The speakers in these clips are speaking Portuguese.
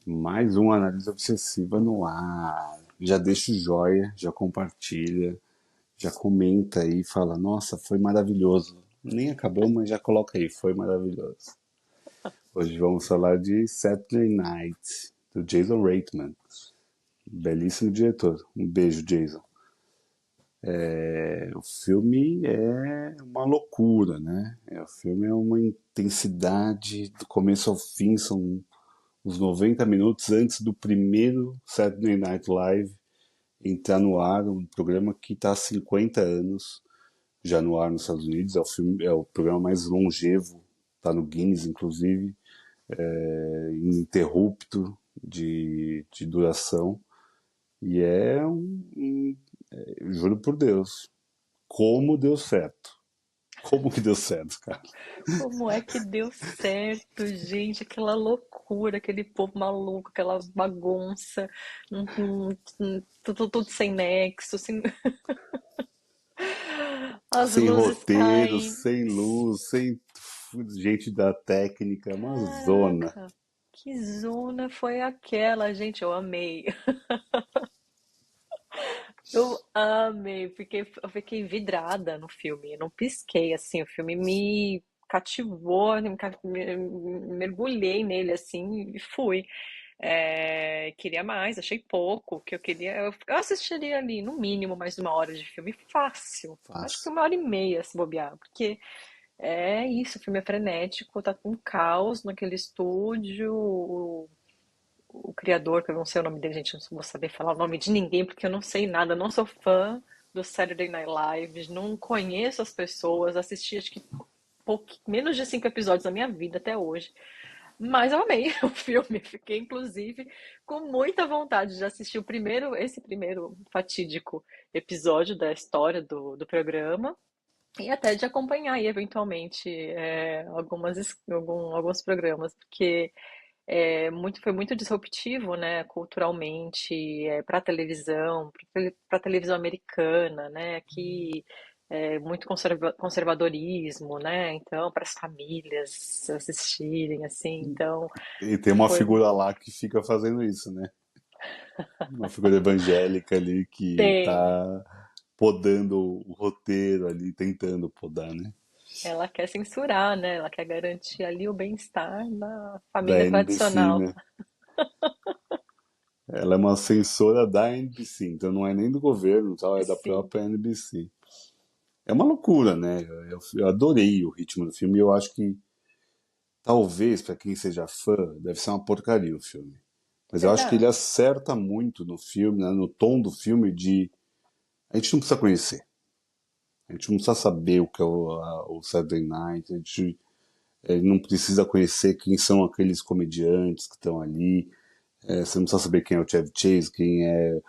Mais uma análise obsessiva no ar. Já deixa o joia, já compartilha, já comenta aí, fala, nossa, foi maravilhoso. Nem acabou, mas já coloca aí, foi maravilhoso. Hoje vamos falar de Saturday Night, do Jason Reitman. Belíssimo diretor. Um beijo, Jason. O filme é uma loucura, né? O filme é uma intensidade do começo ao fim, são uns 90 minutos antes do primeiro Saturday Night Live entrar no ar, um programa que está há 50 anos já no ar nos Estados Unidos, é o programa mais longevo, está no Guinness, inclusive, ininterrupto de duração, e juro por Deus, como deu certo. Como que deu certo, cara? Como é que deu certo, gente? Aquela loucura, aquele povo maluco, aquela bagunça, tudo sem nexo, as Sem luzes roteiro, caem. sem luz, sem gente da técnica, uma zona. Caraca, que zona foi aquela, gente? Eu amei. Eu amei, eu fiquei vidrada no filme, eu não pisquei, assim, o filme me cativou, mergulhei nele, assim, e fui. Queria mais, achei pouco, que eu queria, eu assistiria ali, no mínimo, mais de 1 hora de filme, fácil, acho que Fácil. 1 hora e meia, se bobear, porque é isso, o filme é frenético, tá com um caos naquele estúdio, o criador, que eu não sei o nome dele, gente, eu não vou saber falar o nome de ninguém, porque eu não sei nada, não sou fã do Saturday Night Live, não conheço as pessoas, assisti acho que menos de 5 episódios da minha vida até hoje. Mas eu amei o filme, fiquei inclusive com muita vontade de assistir esse primeiro fatídico episódio da história do programa e até de acompanhar aí, eventualmente alguns programas, porque foi muito disruptivo, né, culturalmente, para televisão, para televisão americana, né, que muito conservadorismo, né, então para as famílias assistirem, assim, então E tem uma foi figura lá que fica fazendo isso, né? Uma figura evangélica ali que tem. tá podando o roteiro ali, tentando podar, né? Ela quer censurar, né? Ela quer garantir ali o bem-estar da Da família NBC, tradicional. né? Ela é uma censora da NBC, então não é nem do governo, tal, é da Sim, própria NBC. É uma loucura, né? Eu adorei o ritmo do filme e eu acho que talvez pra quem seja fã deve ser uma porcaria o filme. Mas eu acho que ele será? acerta muito no filme, né, no tom do filme de a gente não precisa conhecer. A gente não precisa saber o que é o Saturday Night, a gente não precisa conhecer quem são aqueles comediantes que estão ali, você não precisa saber quem é o Chevy Chase, quem é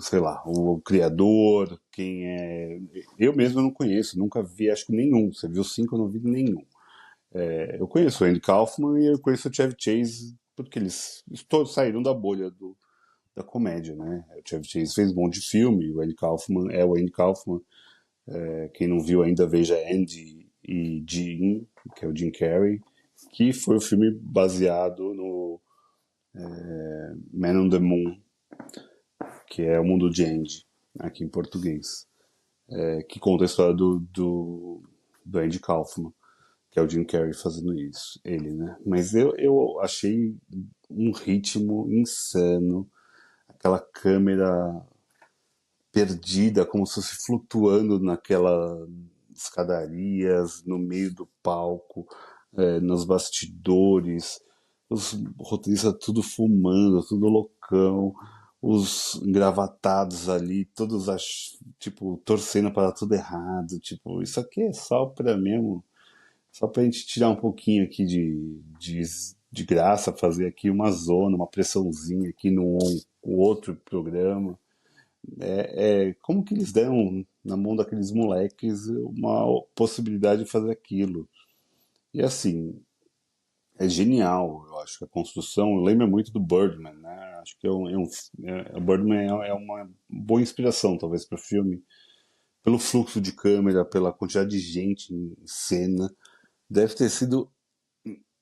sei lá, o criador, quem é. Eu mesmo não conheço, nunca vi, acho que nenhum. Você viu cinco, eu não vi nenhum. Eu conheço o Andy Kaufman e eu conheço o Chevy Chase porque eles todos saíram da bolha da comédia, né? O Chevy Chase fez um monte de filme, o Andy Kaufman é o Andy Kaufman. Quem não viu ainda, veja Andy e Jim, que é o Jim Carrey, que foi o filme baseado no Man on the Moon, que é o mundo de Andy, aqui em português, que conta a história do Andy Kaufman, que é o Jim Carrey fazendo isso, ele, né? Mas eu achei um ritmo insano, aquela câmera perdida, como se fosse flutuando naquela escadarias, no meio do palco, nos bastidores, os roteiristas tudo fumando, tudo loucão, os engravatados ali, todos tipo, torcendo para dar tudo errado, tipo, isso aqui é só pra mesmo, só pra gente tirar um pouquinho aqui de graça, fazer aqui uma zona, uma pressãozinha aqui no outro programa. Como que eles deram na mão daqueles moleques uma possibilidade de fazer aquilo? E assim, é genial, eu acho que a construção lembra muito do Birdman, né? Acho que o Birdman é uma boa inspiração, talvez, para o filme, pelo fluxo de câmera, pela quantidade de gente em cena. Deve ter sido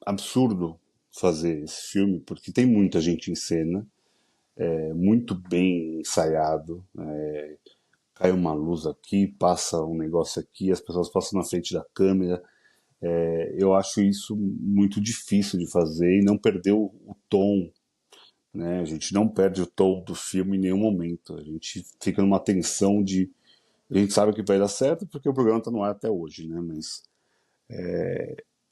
absurdo fazer esse filme, porque tem muita gente em cena, é muito bem ensaiado, cai uma luz aqui, passa um negócio aqui, as pessoas passam na frente da câmera. Eu acho isso muito difícil de fazer e não perder o tom, né? A gente não perde o tom do filme em nenhum momento. A gente fica numa tensão de. A gente sabe que vai dar certo porque o programa está no ar até hoje, né? Mas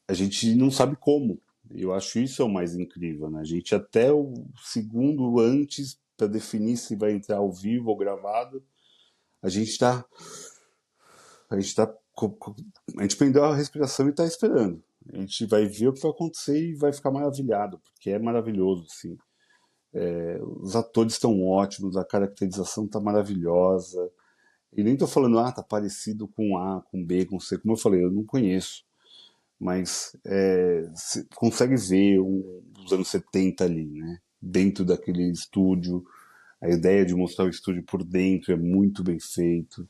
a gente não sabe como. Eu acho isso é o mais incrível, né? A gente até o segundo antes para definir se vai entrar ao vivo ou gravado, a gente está a gente tá a gente prendeu a respiração e está esperando. A gente vai ver o que vai acontecer e vai ficar maravilhado, porque é maravilhoso, assim. Os atores estão ótimos, a caracterização está maravilhosa. E nem tô falando, tá parecido com A, com B, com C. Como eu falei, eu não conheço. Mas você consegue ver os anos 70 ali, né? Dentro daquele estúdio. A ideia de mostrar o estúdio por dentro é muito bem feito.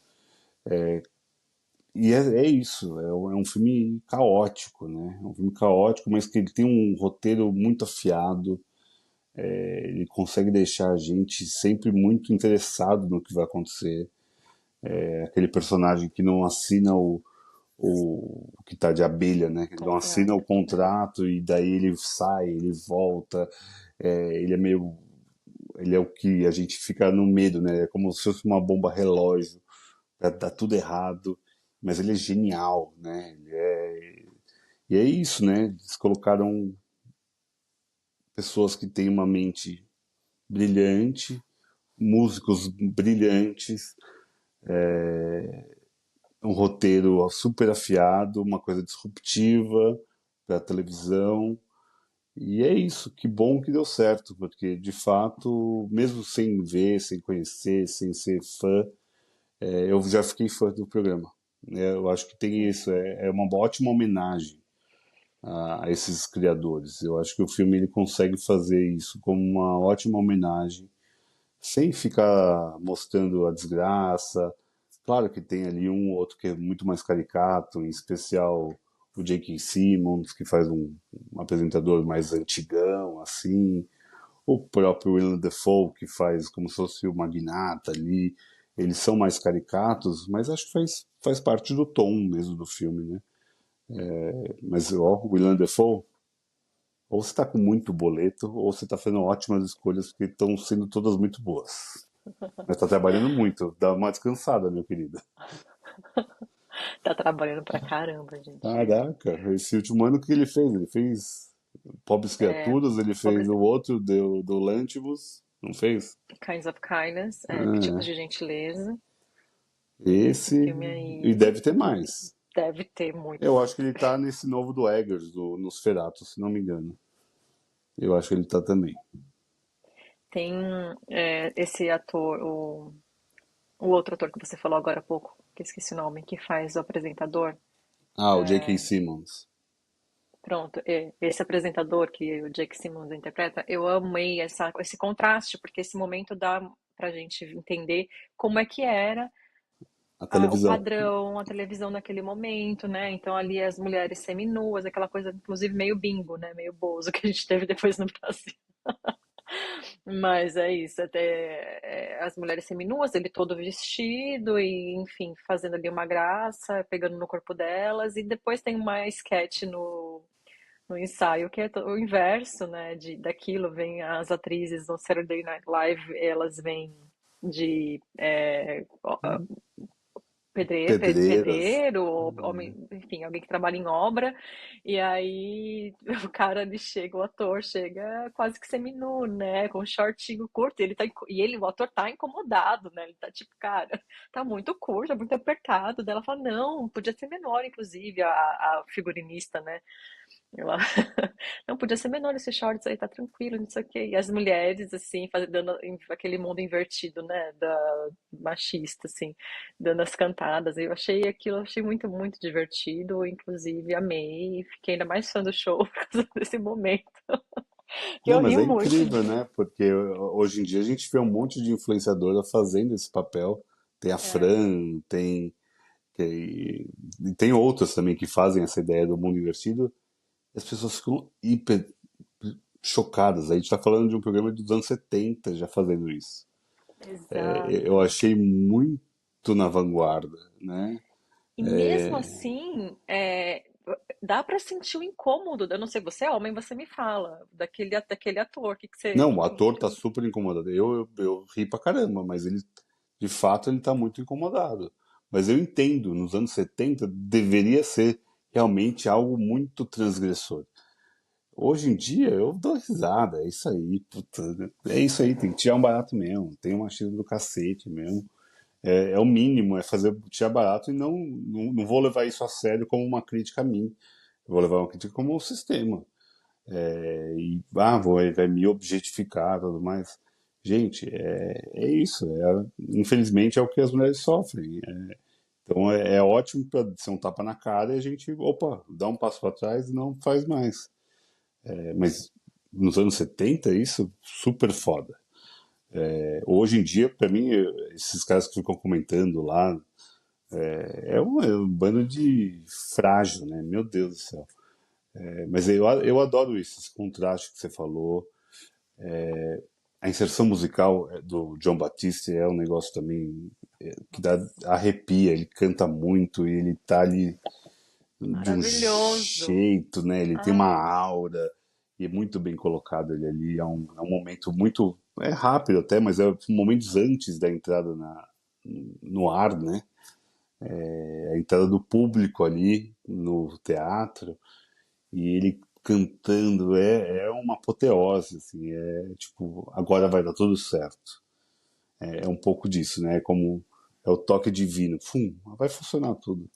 E é isso, é um filme caótico, né? É um filme caótico, mas que ele tem um roteiro muito afiado. Ele consegue deixar a gente sempre muito interessado no que vai acontecer. É aquele personagem que não assina o que tá de abelha, né? Ele não assina o Contrato. É. contrato e daí ele sai, ele volta. Ele é meio. Ele é o que a gente fica no medo, né? É como se fosse uma bomba relógio. Dá tudo errado. Mas ele é genial, né? E é isso, né? Eles colocaram pessoas que têm uma mente brilhante, músicos brilhantes, um roteiro super afiado, uma coisa disruptiva para a televisão. E é isso, que bom que deu certo, porque de fato, mesmo sem ver, sem conhecer, sem ser fã, eu já fiquei fã do programa. Eu acho que tem isso, é uma ótima homenagem a esses criadores. Eu acho que o filme ele consegue fazer isso como uma ótima homenagem sem ficar mostrando a desgraça. Claro que tem ali um ou outro que é muito mais caricato, em especial o J.K. Simmons, que faz um apresentador mais antigão, assim. O próprio Willem Dafoe, que faz como se fosse o magnata ali. Eles são mais caricatos, mas acho que faz parte do tom mesmo do filme, né? Mas ó, o Willem Dafoe, ou você tá com muito boleto, ou você tá fazendo ótimas escolhas, porque estão sendo todas muito boas. Mas tá trabalhando muito. Dá uma descansada, meu querido. Tá trabalhando pra caramba, gente. Caraca, esse último ano que ele fez? Ele fez Pobres É, Criaturas, ele fez Pobre- o outro do Lantibus, não fez? Kinds of Kindness, Tipos Ah, de Gentileza. Esse esse. filme E aí deve ter mais. deve ter muito Eu acho que mais. ele tá nesse novo do Eggers, do Nosferatu, se não me engano. Eu acho que ele tá também. Tem esse ator, o outro ator que você falou agora há pouco, que eu esqueci o nome, que faz o apresentador. Ah, o J.K. Simmons. Pronto, esse apresentador que o Jake Simmons interpreta, eu amei esse contraste, porque esse momento dá pra gente entender como é que era A o televisão. padrão, a televisão naquele momento, né? Então ali as mulheres seminuas, aquela coisa, inclusive meio bingo, né? Meio bozo que a gente teve depois no Brasil. Mas é isso, até as mulheres seminuas, ele todo vestido e, enfim, fazendo ali uma graça, pegando no corpo delas, e depois tem uma sketch no ensaio que é o inverso, né, daquilo, vem as atrizes no Saturday Night Live, elas vêm de Pedreiras. pedreiro, ou homem, enfim, alguém que trabalha em obra, e aí o cara ele chega, o ator chega quase que seminu, né, com um shortinho curto, o ator tá incomodado, né, ele tá tipo, cara, tá muito curto, é muito apertado, daí ela fala, não, podia ser menor, inclusive, a figurinista, né, ela, não, podia ser menor esse shorts aí, tá tranquilo, não sei o quê. E as mulheres, assim, dando aquele mundo invertido, né, machista, assim, dando as cantadas. Eu achei aquilo, achei muito, muito divertido, inclusive amei, e fiquei ainda mais fã do show por causa desse momento. Que Não, eu mas ri é muito. incrível, né? Porque hoje em dia a gente vê um monte de influenciadora fazendo esse papel. Tem a É, Fran, e tem outras também que fazem essa ideia do mundo invertido. E as pessoas ficam hiper chocadas. A gente está falando de um programa dos anos 70 já fazendo isso. Eu Exato. achei muito na vanguarda, né? E mesmo assim, dá pra sentir o incômodo. Eu não sei, você é homem, você me fala, daquele ator. Que você. Não, o ator tá super incomodado. Eu ri pra caramba, mas ele, de fato, ele tá muito incomodado. Mas eu entendo, nos anos 70 deveria ser realmente algo muito transgressor. Hoje em dia eu dou risada, é isso aí, puta, né? É isso aí, tem que tirar um barato mesmo, tem uma tira do cacete mesmo. É o mínimo, é fazer tirar barato e não vou levar isso a sério como uma crítica a mim. Eu vou levar uma crítica como o sistema. Vai me objetificar e tudo mais. Gente, é isso. Infelizmente é o que as mulheres sofrem. Então é ótimo para ser um tapa na cara e a gente, opa, dá um passo para trás e não faz mais. Mas nos anos 70 isso super foda. Hoje em dia, para mim, esses caras que ficam comentando lá, é um bando de frágil, né? Meu Deus do céu. Mas eu adoro isso, esse contraste que você falou. A inserção musical do John Batiste é um negócio também que dá arrepia, ele canta muito e ele tá ali de um Maravilhoso. jeito, né? Ele tem uma Ai, aura e é muito bem colocado ele ali. É um momento muito rápido até, mas é momentos antes da entrada no ar, né? A entrada do público ali no teatro e ele cantando é uma apoteose, assim, é tipo, agora vai dar tudo certo. É um pouco disso, né? Como é o toque divino. Fum, vai funcionar tudo.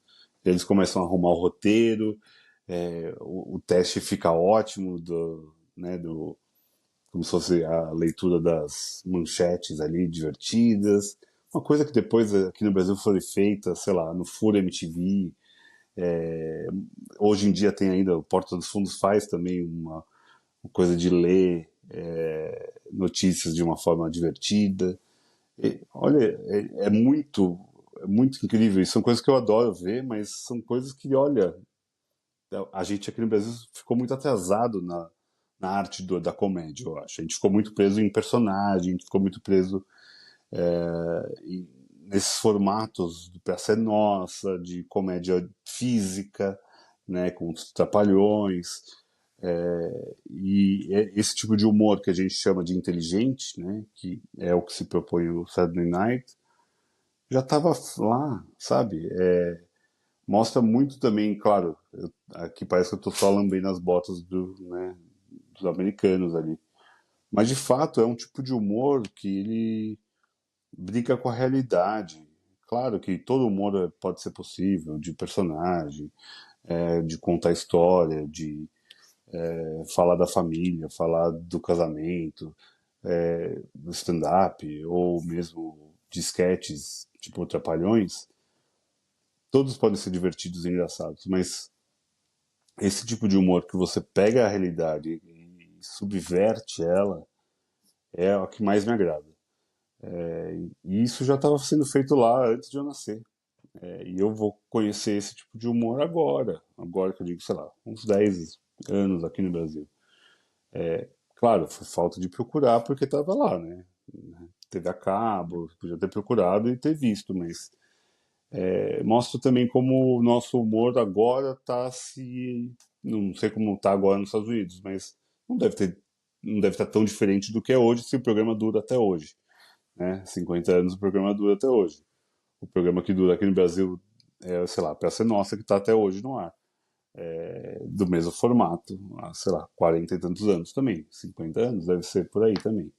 Eles começam a arrumar o roteiro, o teste fica ótimo como se fosse a leitura das manchetes ali, divertidas. Uma coisa que depois aqui no Brasil foi feita, sei lá, no Furo MTV. Hoje em dia tem ainda, o Porta dos Fundos faz também uma coisa de ler notícias de uma forma divertida. Olha, é muito incrível. E são coisas que eu adoro ver, mas são coisas que, olha, a gente aqui no Brasil ficou muito atrasado na arte da comédia, eu acho. A gente ficou muito preso em personagem, a gente ficou muito preso nesses formatos de Praça é Nossa, de comédia física, né, com os trapalhões. Esse tipo de humor que a gente chama de inteligente, né, que é o que se propõe o Saturday Night, já estava lá, sabe? Mostra muito também, claro, aqui parece que eu estou só lambendo as botas dos americanos ali. Mas de fato é um tipo de humor que ele brinca com a realidade. Claro que todo humor pode ser possível, de personagem, de contar história, de falar da família, falar do casamento, do stand-up, ou mesmo de sketches, tipo Trapalhões. Todos podem ser divertidos e engraçados, mas esse tipo de humor que você pega a realidade e subverte ela é o que mais me agrada. E isso já estava sendo feito lá antes de eu nascer. E eu vou conhecer esse tipo de humor agora que eu digo, sei lá, uns 10 anos aqui no Brasil. Claro, foi falta de procurar porque estava lá, né? TV a cabo, podia ter procurado e ter visto, mas mostra também como o nosso humor agora está se. Não sei como está agora nos Estados Unidos, mas não deve ter, não deve estar tão diferente do que é hoje se o programa dura até hoje. Né? 50 anos o programa dura até hoje. O programa que dura aqui no Brasil sei lá, a Praça é Nossa que está até hoje no ar. Do mesmo formato, há, sei lá, 40 e tantos anos também. 50 anos deve ser por aí também.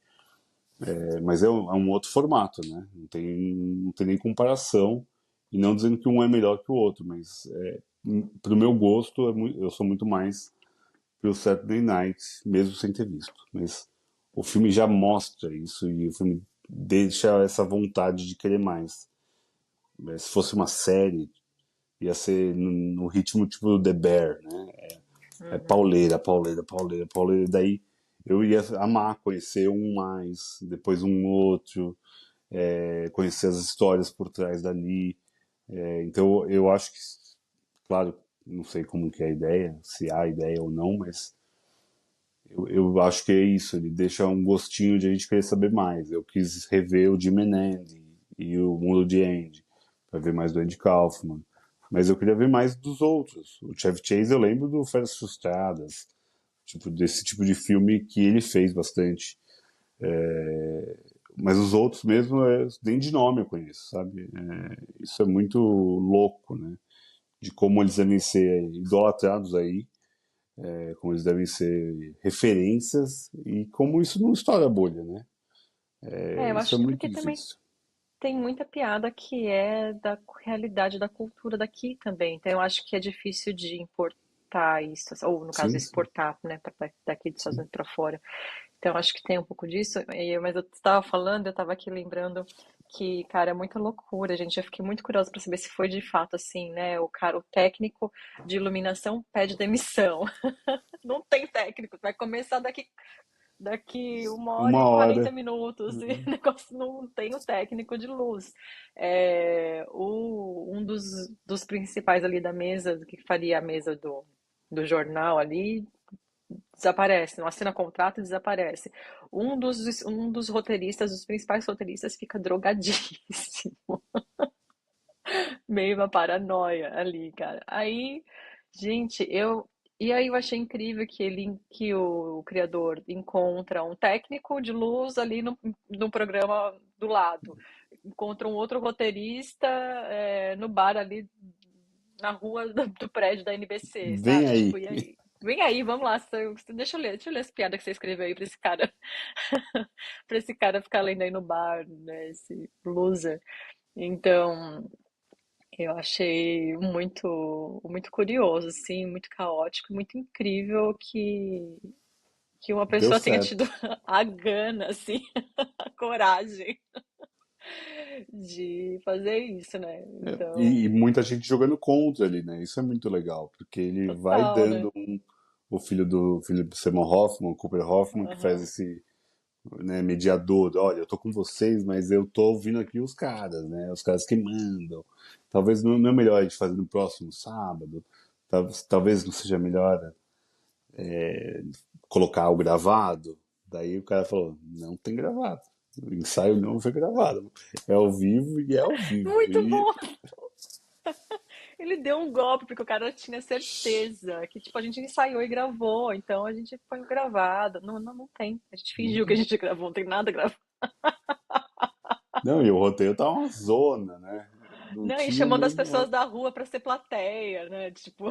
Mas é um outro formato, né? Não tem nem comparação. E não dizendo que um é melhor que o outro, mas pro meu gosto, eu sou muito mais pro Saturday Night, mesmo sem ter visto. Mas o filme já mostra isso e o filme deixa essa vontade de querer mais. Se fosse uma série, ia ser no ritmo tipo do The Bear, né? uhum. Pauleira, pauleira, pauleira, pauleira. Daí eu ia amar conhecer um mais, depois um outro, conhecer as histórias por trás dali. Então eu acho que, claro, não sei como que é a ideia, se há ideia ou não, mas eu acho que é isso, ele deixa um gostinho de a gente querer saber mais. Eu quis rever o Jim and Andy e o Mundo de Andy, para ver mais do Andy Kaufman. Mas eu queria ver mais dos outros. O Chevy Chase eu lembro do Férias Frustradas, tipo, desse tipo de filme que ele fez bastante. Mas os outros mesmo, nem de nome eu conheço, sabe? Isso é muito louco, né? De como eles devem ser idolatrados aí, como eles devem ser referências e como isso não estoura a bolha, né? Eu Isso é acho que muito porque também difícil. tem muita piada que é da realidade da cultura daqui também. Então eu acho que é difícil de importar isso, ou no caso Sim, sim, exportar, né, daqui dos Estados sim. Unidos para fora. Então eu acho que tem um pouco disso. Mas eu estava falando, eu estava aqui lembrando que, cara, é muita loucura, gente. Eu fiquei muito curiosa para saber se foi de fato assim, né? O cara, o técnico de iluminação pede demissão. Não tem técnico, vai começar daqui 1 hora e 40 1 hora. minutos e o negócio não tem o técnico de luz. Um dos principais ali da mesa, que faria a mesa do jornal ali, desaparece, não assina contrato e desaparece. Um dos roteiristas, dos principais roteiristas, fica drogadíssimo, meio uma paranoia ali, cara. Aí, gente, e aí eu achei incrível que o criador encontra um técnico de luz ali no programa do lado, encontra um outro roteirista no bar ali na rua do prédio da NBC, Vem sabe? Tipo, aí. e aí? Vem aí, vamos lá. Deixa eu ler essa piada que você escreveu aí pra esse cara, pra esse cara ficar lendo aí no bar, né? Esse loser. Então, eu achei muito curioso, assim, muito caótico, muito incrível que uma Deu pessoa tenha tido certo. a gana, assim, a coragem de fazer isso, né? E Então, muita gente jogando contra ali, né? Isso é muito legal, porque ele vai total, né? dando o filho do Philip Seymour Hoffman, o Cooper Hoffman, que faz Aham. esse, né, mediador. Olha, eu tô com vocês, mas eu tô ouvindo aqui os caras, né? Os caras que mandam. Talvez não é melhor a gente fazer no próximo sábado. Talvez não seja melhor colocar o gravado. Daí o cara falou, não tem gravado. O ensaio não foi gravado. É ao vivo e é ao vivo. Muito E bom! Ele deu um golpe, porque o cara tinha certeza que, tipo, a gente ensaiou e gravou, então a gente põe gravado. Não, não, não tem. A gente não fingiu que a tem. gente gravou, não tem nada gravado. Não, e o roteiro tá uma zona, né? Não Não, e tinha chamando as mesmo. pessoas da rua pra ser plateia, né? Tipo,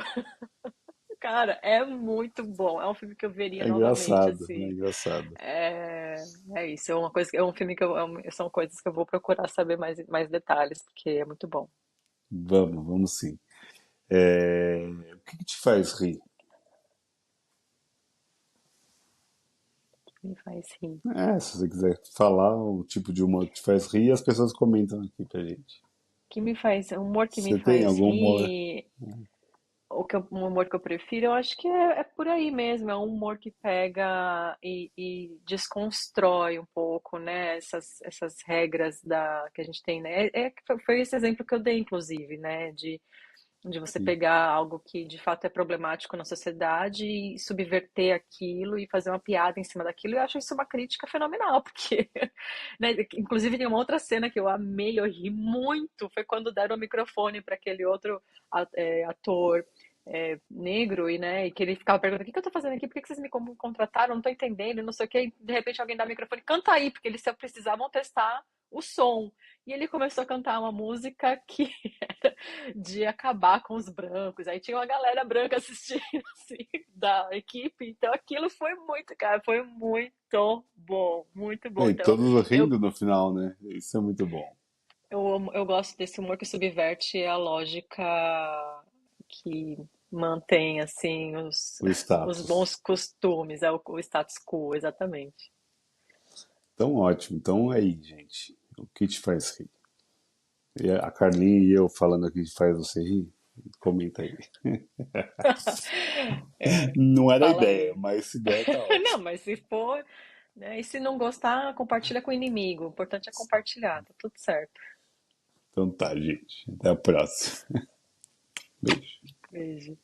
cara, é muito bom. É um filme que eu veria É novamente, engraçado, é assim. engraçado. É isso, é uma coisa, é um filme são coisas que eu vou procurar saber mais detalhes, porque é muito bom. Vamos sim. O que que te faz rir? Me faz rir. Se você quiser falar o tipo de humor que te faz rir, as pessoas comentam aqui pra gente. O humor que me Você tem faz algum humor? rir, o humor que eu prefiro, eu acho que é por aí mesmo. É um humor que pega e desconstrói um pouco, né? Essas regras que a gente tem, né? Foi esse exemplo que eu dei, inclusive, né? De você Sim. pegar algo que de fato é problemático na sociedade e subverter aquilo e fazer uma piada em cima daquilo. E eu acho isso uma crítica fenomenal, porque, né, inclusive tem uma outra cena que eu amei, eu ri muito, foi quando deram o microfone para aquele outro ator negro e, né, e que ele ficava perguntando: o que que eu tô fazendo aqui? Por que que vocês me contrataram? Não tô entendendo, não sei o quê. E de repente alguém dá o microfone, canta aí, porque eles só precisavam testar o som. E ele começou a cantar uma música que era de acabar com os brancos. Aí tinha uma galera branca assistindo, assim, da equipe. Então aquilo foi muito, cara, foi muito bom, muito bom. E Então todos eu, rindo no final, né? Isso é muito bom. eu gosto desse humor que subverte a lógica que mantém, assim, O os status. bons costumes, o status quo, exatamente. Então, ótimo. Então, aí, gente. O que te faz rir? E a Carlinha e eu falando aqui que faz você rir? Comenta aí. É, Não era a fala ideia, aí. mas se der, tá Não, ótimo. mas se for, né? E se não gostar, compartilha com o inimigo. O importante é compartilhar, tá tudo certo. Então tá, gente. Até a próxima. Beijo. Beijo.